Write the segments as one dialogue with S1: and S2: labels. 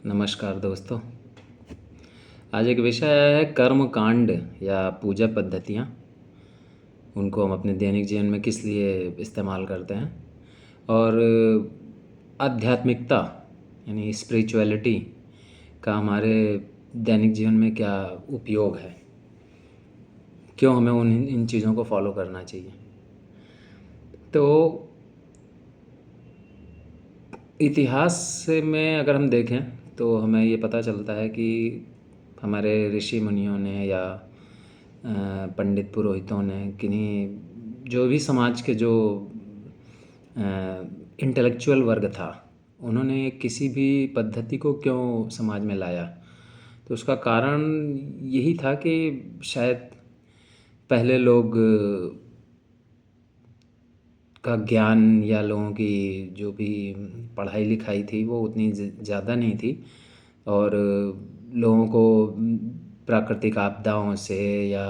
S1: नमस्कार दोस्तों। आज एक विषय है कर्म कांड या पूजा पद्धतियाँ। उनको हम अपने दैनिक जीवन में किस लिए इस्तेमाल करते हैं और आध्यात्मिकता यानी स्पिरिचुअलिटी का हमारे दैनिक जीवन में क्या उपयोग है, क्यों हमें इन चीज़ों को फॉलो करना चाहिए। तो इतिहास में अगर हम देखें तो हमें ये पता चलता है कि हमारे ऋषि मुनियों ने या पंडित पुरोहितों ने किन्हीं जो भी समाज के जो इंटेलेक्चुअल वर्ग था, उन्होंने किसी भी पद्धति को क्यों समाज में लाया। तो उसका कारण यही था कि शायद पहले लोग का ज्ञान या लोगों की जो भी पढ़ाई लिखाई थी वो उतनी ज़्यादा नहीं थी और लोगों को प्राकृतिक आपदाओं से या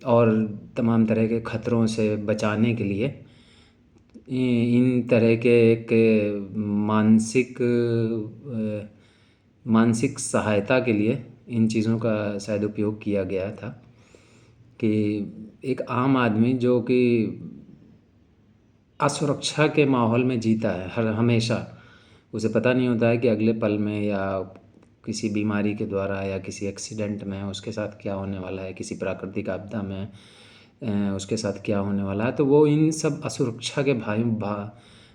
S1: और तमाम तरह के ख़तरों से बचाने के लिए इन तरह के एक मानसिक सहायता के लिए इन चीज़ों का शायद उपयोग किया गया था कि एक आम आदमी जो कि असुरक्षा के माहौल में जीता है हर हमेशा, उसे पता नहीं होता है कि अगले पल में या किसी बीमारी के द्वारा या किसी एक्सीडेंट में उसके साथ क्या होने वाला है, किसी प्राकृतिक आपदा में उसके साथ क्या होने वाला है। तो वो इन सब असुरक्षा के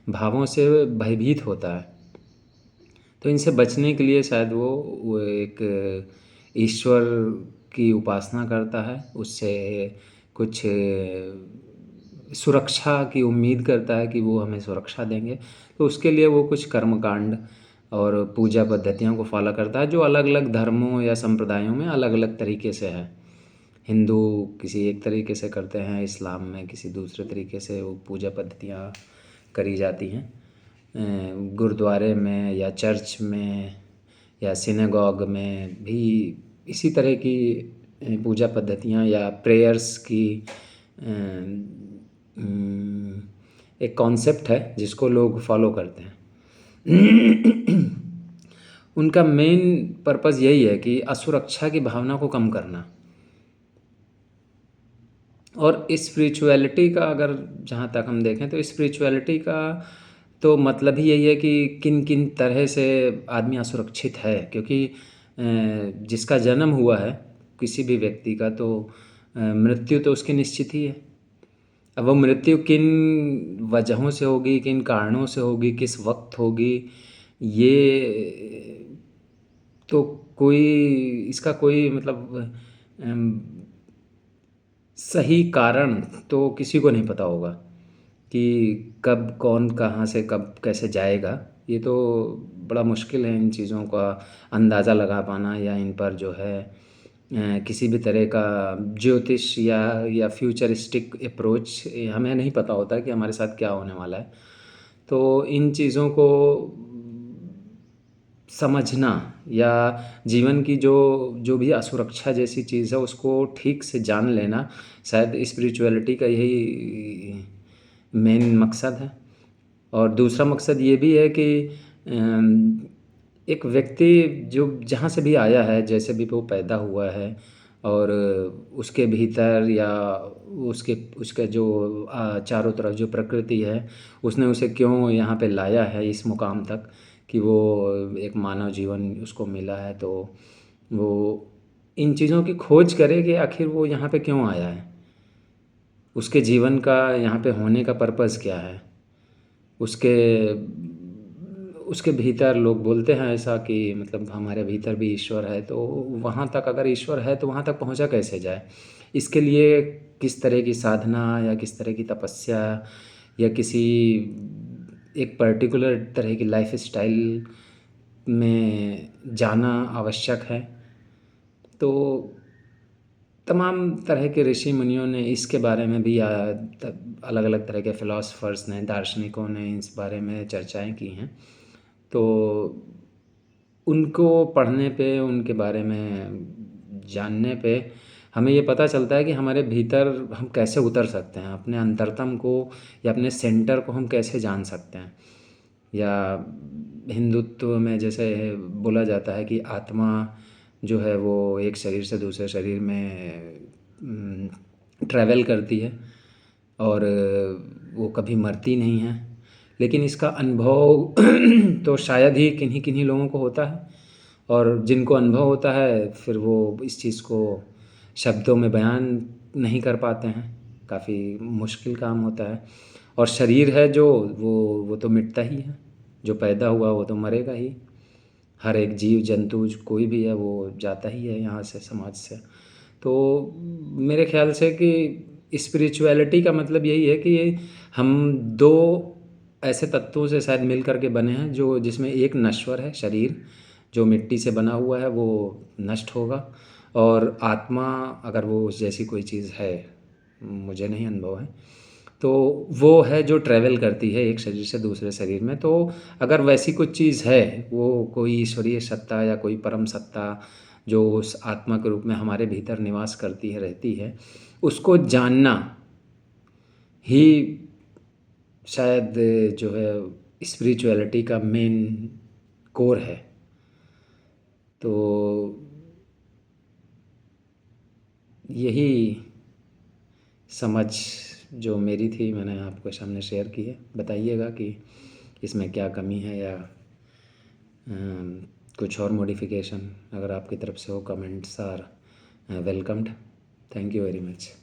S1: भावों से भयभीत होता है। तो इनसे बचने के लिए शायद वो एक ईश्वर की उपासना करता है, उससे कुछ सुरक्षा की उम्मीद करता है कि वो हमें सुरक्षा देंगे। तो उसके लिए वो कुछ कर्मकांड और पूजा पद्धतियों को फॉलो करता है जो अलग अलग धर्मों या संप्रदायों में अलग अलग तरीके से है। हिंदू किसी एक तरीके से करते हैं, इस्लाम में किसी दूसरे तरीके से वो पूजा पद्धतियाँ करी जाती हैं। गुरुद्वारे में या चर्च में या सिनेगॉग में भी इसी तरह की पूजा पद्धतियाँ या प्रेयर्स की एक कॉन्सेप्ट है जिसको लोग फॉलो करते हैं। उनका मेन पर्पज़ यही है कि असुरक्षा की भावना को कम करना। और स्पिरिचुअलिटी का अगर जहाँ तक हम देखें तो स्पिरिचुअलिटी का तो मतलब ही यही है कि किन किन तरह से आदमी असुरक्षित है, क्योंकि जिसका जन्म हुआ है किसी भी व्यक्ति का तो मृत्यु तो उसकी निश्चित ही है। अब वो मृत्यु किन वजहों से होगी, किन कारणों से होगी, किस वक्त होगी, ये तो कोई इसका कोई मतलब सही कारण तो किसी को नहीं पता होगा कि कब कौन कहाँ से कब कैसे जाएगा। ये तो बड़ा मुश्किल है इन चीज़ों का अंदाज़ा लगा पाना, या इन पर जो है किसी भी तरह का ज्योतिष या फ्यूचरिस्टिक अप्रोच हमें नहीं पता होता कि हमारे साथ क्या होने वाला है। तो इन चीज़ों को समझना या जीवन की जो जो भी असुरक्षा जैसी चीज़ है उसको ठीक से जान लेना शायद स्पिरिचुअलिटी का यही मेन मकसद है। और दूसरा मकसद ये भी है कि एक व्यक्ति जो जहाँ से भी आया है, जैसे भी वो पैदा हुआ है और उसके भीतर या उसके उसके जो चारों तरफ जो प्रकृति है उसने उसे क्यों यहाँ पे लाया है इस मुकाम तक कि वो एक मानव जीवन उसको मिला है। तो वो इन चीज़ों की खोज करे कि आखिर वो यहाँ पे क्यों आया है, उसके जीवन का यहाँ पे होने का पर्पज़ क्या है। उसके उसके भीतर लोग बोलते हैं ऐसा कि मतलब हमारे भीतर भी ईश्वर है, तो वहाँ तक अगर ईश्वर है तो वहाँ तक पहुँचा कैसे जाए। इसके लिए किस तरह की साधना या किस तरह की तपस्या या किसी एक पर्टिकुलर तरह की लाइफ स्टाइल में जाना आवश्यक है। तो तमाम तरह के ऋषि मुनियों ने इसके बारे में भी अलग अलग तरह के फ़िलासफ़र्स ने, दार्शनिकों ने इस बारे में चर्चाएं की हैं। तो उनको पढ़ने पे, उनके बारे में जानने पे हमें ये पता चलता है कि हमारे भीतर हम कैसे उतर सकते हैं, अपने अंतरतम को या अपने सेंटर को हम कैसे जान सकते हैं। या हिंदुत्व में जैसे बोला जाता है कि आत्मा जो है वो एक शरीर से दूसरे शरीर में ट्रैवल करती है और वो कभी मरती नहीं है। लेकिन इसका अनुभव तो शायद ही किन्हीं किन्हीं लोगों को होता है, और जिनको अनुभव होता है फिर वो इस चीज़ को शब्दों में बयान नहीं कर पाते हैं। काफ़ी मुश्किल काम होता है। और शरीर है जो वो तो मिटता ही है, जो पैदा हुआ वो तो मरेगा ही। हर एक जीव जंतु कोई भी है वो जाता ही है यहाँ से, समाज से। तो मेरे ख्याल से कि स्पिरिचुअलिटी का मतलब यही है कि हम दो ऐसे तत्वों से शायद मिल करके बने हैं, जो जिसमें एक नश्वर है, शरीर जो मिट्टी से बना हुआ है वो नष्ट होगा, और आत्मा अगर वो उस जैसी कोई चीज़ है, मुझे नहीं अनुभव है, तो वो है जो ट्रैवल करती है एक शरीर से दूसरे शरीर में। तो अगर वैसी कुछ चीज़ है, वो कोई ईश्वरीय सत्ता या कोई परम सत्ता जो उस आत्मा के रूप में हमारे भीतर निवास करती है, रहती है, उसको जानना ही शायद जो है स्पिरिचुअलिटी का मेन कोर है। तो यही समझ जो मेरी थी मैंने आपके सामने शेयर की है। बताइएगा कि इसमें क्या कमी है, या कुछ और मॉडिफिकेशन अगर आपकी तरफ से हो। Comments are welcomed. Thank you very much.